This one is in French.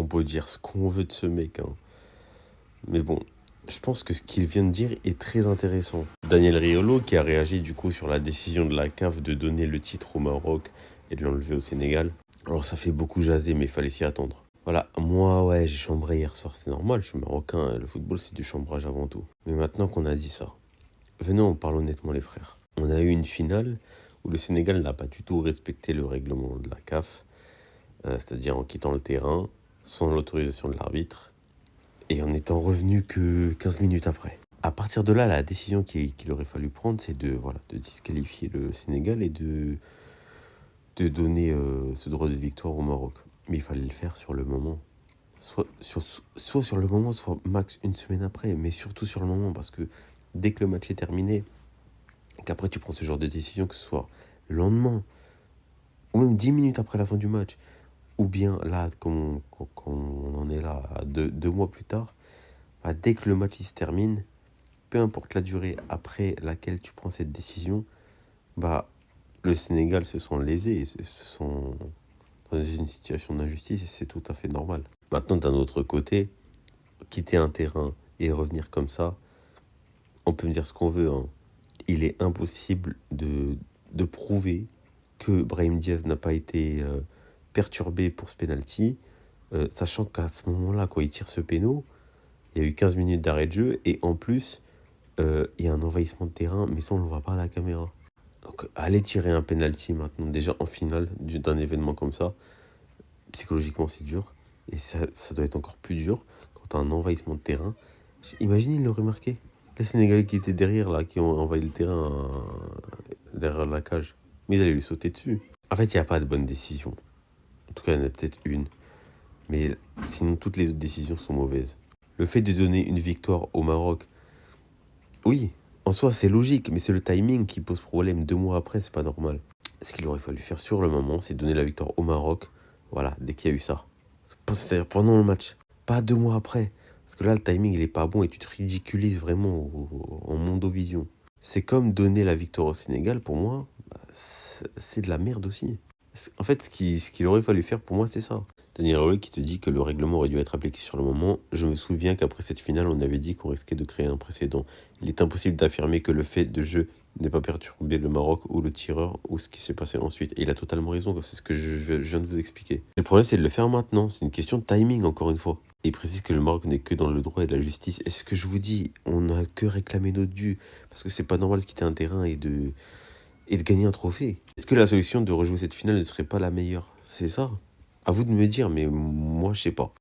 on peut dire ce qu'on veut de ce mec, hein. Mais bon, je pense que ce qu'il vient de dire est très intéressant. Daniel Riolo, qui a réagi du coup sur la décision de la CAF de donner le titre au Maroc et de l'enlever au Sénégal. Alors ça fait beaucoup jaser, mais il fallait s'y attendre. Voilà, moi ouais, j'ai chambré hier soir, c'est normal, je suis marocain, le football c'est du chambrage avant tout. Mais maintenant qu'on a dit ça, venons, on parle honnêtement les frères. On a eu une finale où le Sénégal n'a pas du tout respecté le règlement de la CAF, c'est-à-dire en quittant le terrain, sans l'autorisation de l'arbitre, et en étant revenu que 15 minutes après. À partir de là, la décision qu'il aurait fallu prendre, c'est de disqualifier le Sénégal et de donner ce droit de victoire au Maroc. Mais il fallait le faire sur le moment. Soit sur le moment, soit max une semaine après, mais surtout sur le moment, parce que dès que le match est terminé, qu'après tu prends ce genre de décision, que ce soit le lendemain, ou même 10 minutes après la fin du match, ou bien là, quand on en est là, 2 mois plus tard, bah, dès que le match il se termine, peu importe la durée après laquelle tu prends cette décision, bah, le Sénégal se sent lésé, se sent dans une situation d'injustice, et c'est tout à fait normal. Maintenant, d'un autre côté, quitter un terrain et revenir comme ça, on peut me dire ce qu'on veut, hein. Il est impossible de prouver que Brahim Diaz n'a pas été perturbé pour ce penalty, sachant qu'à ce moment-là, quand il tire ce péno, il y a eu 15 minutes d'arrêt de jeu, et en plus, il y a un envahissement de terrain, mais ça, on ne le voit pas à la caméra. Donc, aller tirer un penalty maintenant, déjà en finale d'un événement comme ça, psychologiquement, c'est dur. Et ça doit être encore plus dur quand tu as un envahissement de terrain. Imagine, il l'aurait marqué. Les Sénégalais qui étaient derrière, là, qui ont envahi le terrain derrière la cage. Mais ils allaient lui sauter dessus. En fait, il n'y a pas de bonne décision. En tout cas, il y en a peut-être une. Mais sinon, toutes les autres décisions sont mauvaises. Le fait de donner une victoire au Maroc, oui, en soi, c'est logique, mais c'est le timing qui pose problème. 2 mois après, c'est pas normal. Ce qu'il aurait fallu faire sur le moment, c'est donner la victoire au Maroc, voilà, dès qu'il y a eu ça. C'est-à-dire pendant le match, pas 2 mois après. Parce que là, le timing, il est pas bon et tu te ridiculises vraiment en mondovision. C'est comme donner la victoire au Sénégal, pour moi, bah, c'est de la merde aussi. En fait, ce qu'il aurait fallu faire, pour moi, c'est ça. Daniel Riolo qui te dit que le règlement aurait dû être appliqué sur le moment. Je me souviens qu'après cette finale, on avait dit qu'on risquait de créer un précédent. Il est impossible d'affirmer que le fait de jeu n'ait pas perturbé le Maroc ou le tireur ou ce qui s'est passé ensuite. Et il a totalement raison, c'est ce que je viens de vous expliquer. Le problème, c'est de le faire maintenant. C'est une question de timing, encore une fois. Et il précise que le Maroc n'est que dans le droit et la justice. Et ce que je vous dis, on n'a que réclamé notre dû. Parce que c'est pas normal de quitter un terrain et de gagner un trophée. Est-ce que la solution de rejouer cette finale ne serait pas la meilleure? C'est ça. À vous de me dire, mais moi, je sais pas.